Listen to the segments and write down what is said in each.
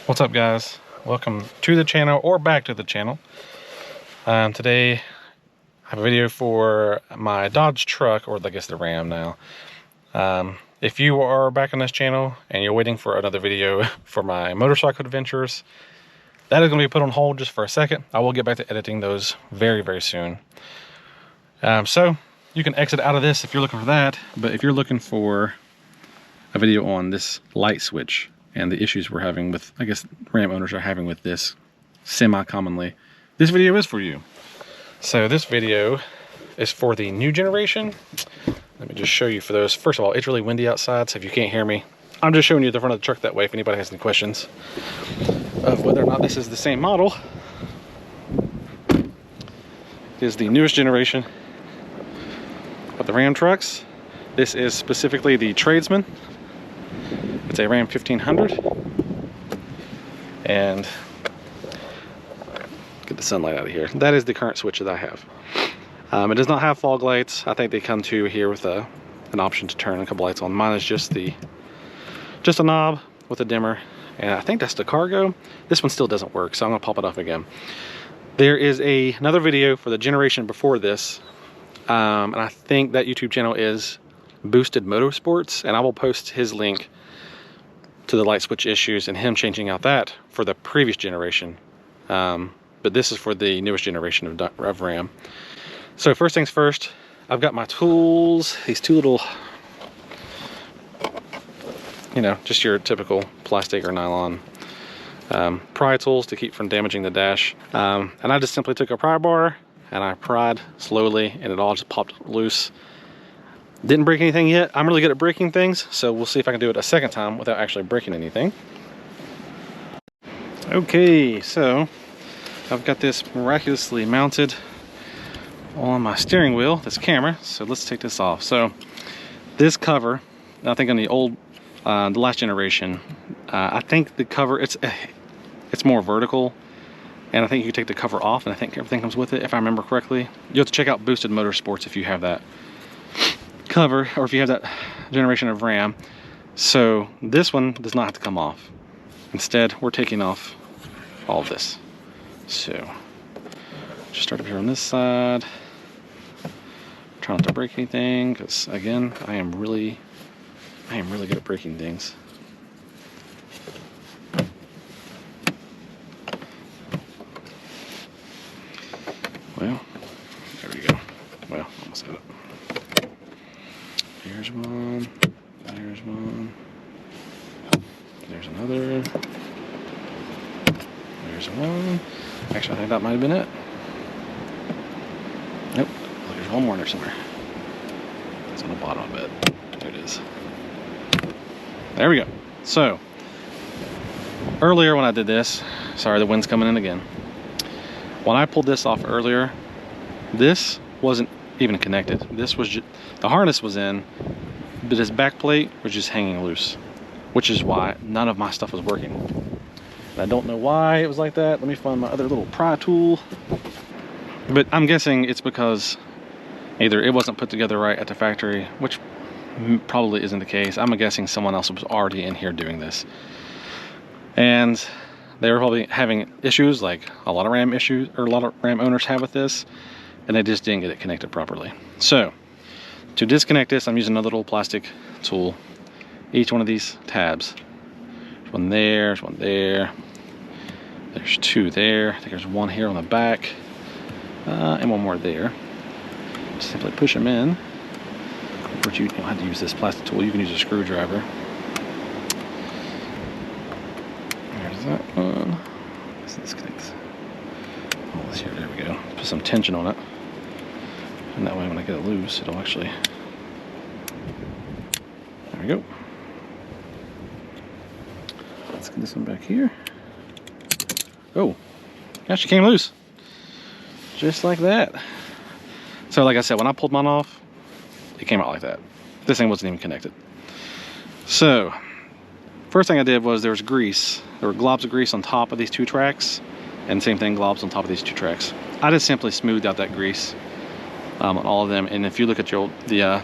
What's up, guys? Welcome to the channel or back to the channel. Today I have a video for my Dodge truck, or I guess the Ram now. If you are back on this channel and you're waiting for another video for my motorcycle adventures, that is going to be put on hold just for a second. I will get back to editing those very soon. So you can exit out of this if you're looking for that, but if you're looking for a video on this light switch and the issues we're having with, I guess Ram owners are having with this semi-commonly, this video is for you. So this video is for the new generation. Let me just show you for those. First of all, it's really windy outside, so if you can't hear me, I'm just showing you the front of the truck that way if anybody has any questions of whether or not this is the same model. It is the newest generation of the Ram trucks. This is specifically the Tradesman. It's a Ram 1500. And get the sunlight out of here. That is the current switch that I have. It does not have fog lights. I think they come to here with an option to turn a couple lights on. Mine is just a knob with a dimmer, and I think that's the cargo. This one still doesn't work, so I'm gonna pop it off again. There is another video for the generation before this, and I think that YouTube channel is Boosted Motorsports, and I will post his link to the light switch issues and him changing out that for the previous generation. But this is for the newest generation of Ram. So first things first, I've got my tools, these two little, you know, just your typical plastic or nylon pry tools to keep from damaging the dash. And I just simply took a pry bar and I pried slowly and it all just popped loose. Didn't break anything yet. I'm really good at breaking things, so we'll see if I can do it a second time without actually breaking anything. Okay, so I've got this miraculously mounted on my steering wheel, this camera, so let's take this off. So this cover, I think on the last generation, I think the cover, it's more vertical, and I think you can take the cover off and I think everything comes with it, if I remember correctly. You have to check out Boosted Motorsports if you have that cover, or if you have that generation of Ram. So this one does not have to come off. Instead, we're taking off all of this. So just start up here on this side. Try not to break anything, because again, I am really good at breaking things. Well, there we go. Well, almost had it. There's one, there's one, there's another, there's one. Actually, I think that might have been it. Nope, oh, there's one more in there somewhere. It's on the bottom of it. There it is. There we go. So, earlier when I did this, sorry, the wind's coming in again. When I pulled this off earlier, this wasn't even connected. This was just, the harness was in, but this back plate was just hanging loose, which is why none of my stuff was working. And I don't know why it was like that. Let me find my other little pry tool. But I'm guessing it's because either it wasn't put together right at the factory, which probably isn't the case. I'm guessing someone else was already in here doing this, and they were probably having issues like a lot of Ram issues, or a lot of Ram owners have with this, and they just didn't get it connected properly. So to disconnect this, I'm using another little plastic tool. Each one of these tabs, there's one there, there's one there, there's two there, I think there's one here on the back, and one more there. Just simply push them in. Of course, you don't have to use this plastic tool, you can use a screwdriver. There's that one. This disconnects. Oh, this here, there we go. Put some tension on it. And that way when I get it loose, it'll actually, there we go. Let's get this one back here. Oh, actually came loose. Just like that. So like I said, when I pulled mine off, it came out like that. This thing wasn't even connected. So, first thing I did was there was grease. There were globs of grease on top of these two tracks, and same thing, globs on top of these two tracks. I just simply smoothed out that grease on all of them. And if you look at the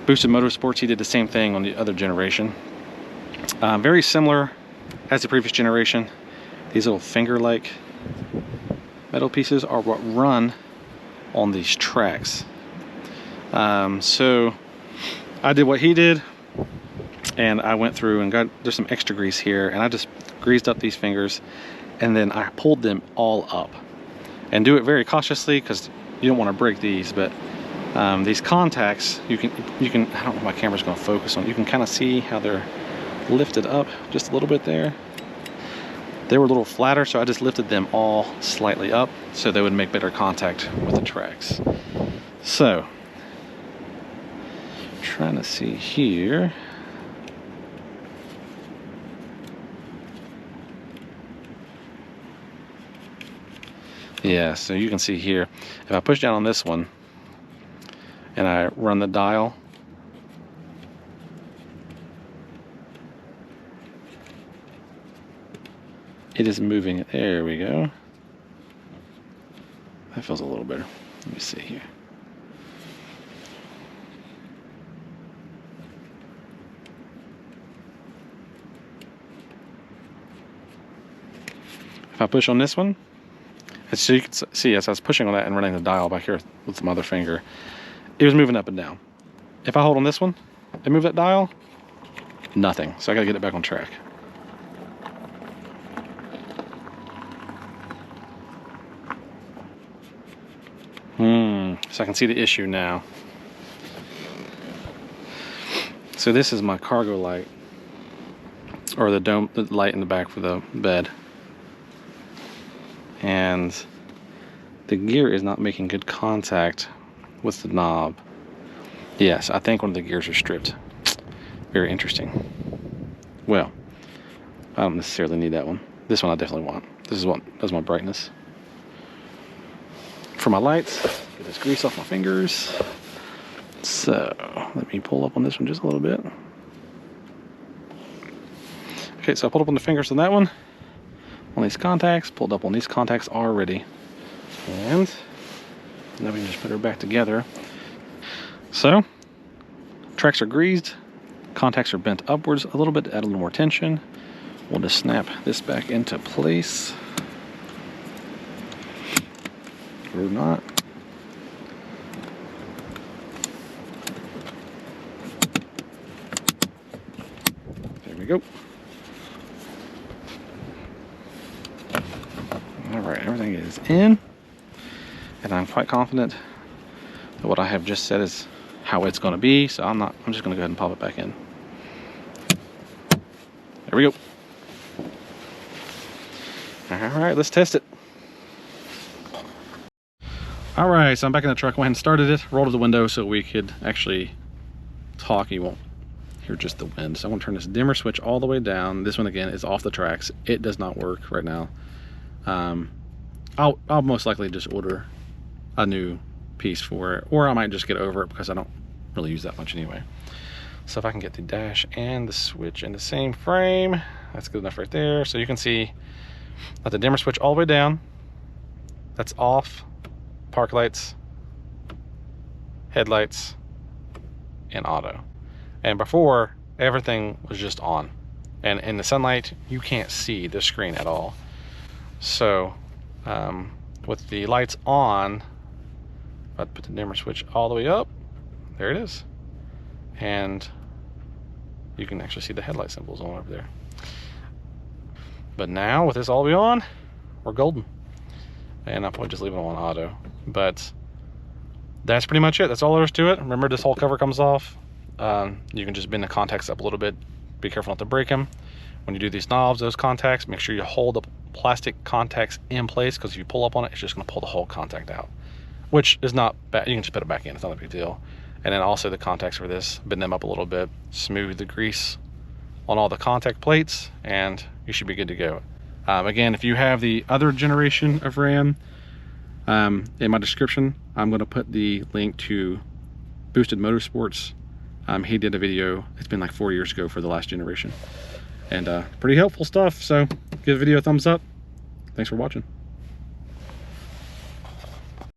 Boosted Motorsports, he did the same thing on the other generation. Very similar as the previous generation, these little finger-like metal pieces are what run on these tracks. So I did what he did, and I went through and there's some extra grease here, and I just greased up these fingers, and then I pulled them all up. And do it very cautiously because you don't want to break these, but these contacts, you can, I don't know if my camera's going to focus on, you can kind of see how they're lifted up just a little bit there. They were a little flatter, so I just lifted them all slightly up so they would make better contact with the tracks. So, trying to see here. Yeah, so you can see here, if I push down on this one and I run the dial, it is moving. There we go. That feels a little better. Let me see here. If I push on this one, so you can see as I was pushing on that and running the dial back here with my other finger, it was moving up and down. If I hold on this one and move that dial, nothing. So I gotta get it back on track. So I can see the issue now. So this is my cargo light, or the dome, the light in the back for the bed. And the gear is not making good contact with the knob. Yes, I think one of the gears are stripped. Very interesting. Well, I don't necessarily need that one. This one I definitely want. This is what does my brightness. For my lights, get this grease off my fingers. So let me pull up on this one just a little bit. Okay, so I pulled up on the fingers on that one. On these contacts, pulled up on these contacts already. And now we can just put her back together. So, tracks are greased, contacts are bent upwards a little bit, add a little more tension. We'll just snap this back into place. Or not. There we go. Alright, everything is in. And I'm quite confident that what I have just said is how it's going to be. So I'm just going to go ahead and pop it back in. There we go. Alright, let's test it. Alright, so I'm back in the truck. Went ahead and started it. Rolled to the window so we could actually talk. You won't hear just the wind. So I'm going to turn this dimmer switch all the way down. This one again is off the tracks. It does not work right now. I'll most likely just order a new piece for it, or I might just get over it because I don't really use that much anyway. So if I can get the dash and the switch in the same frame, that's good enough right there. So you can see let the dimmer switch all the way down. That's off. Park lights, headlights, and auto. And before, everything was just on. And in the sunlight, you can't see the screen at all. So with the lights on, I'd put the dimmer switch all the way up. There it is. And you can actually see the headlight symbols on over there. But now with this all the way on, we're golden. And I'll probably just leave it on auto. But that's pretty much it. That's all there is to it. Remember, this whole cover comes off. You can just bend the contacts up a little bit. Be careful not to break them. When you do these knobs, those contacts, make sure you hold the plastic contacts in place, because if you pull up on it, it's just going to pull the whole contact out, which is not bad. You can just put it back in. It's not a big deal. And then also the contacts for this, bend them up a little bit, smooth the grease on all the contact plates, and you should be good to go. Again, if you have the other generation of RAM, in my description, I'm going to put the link to Boosted Motorsports. He did a video, it's been like 4 years ago, for the last generation. And pretty helpful stuff, so give the video a thumbs up. Thanks for watching.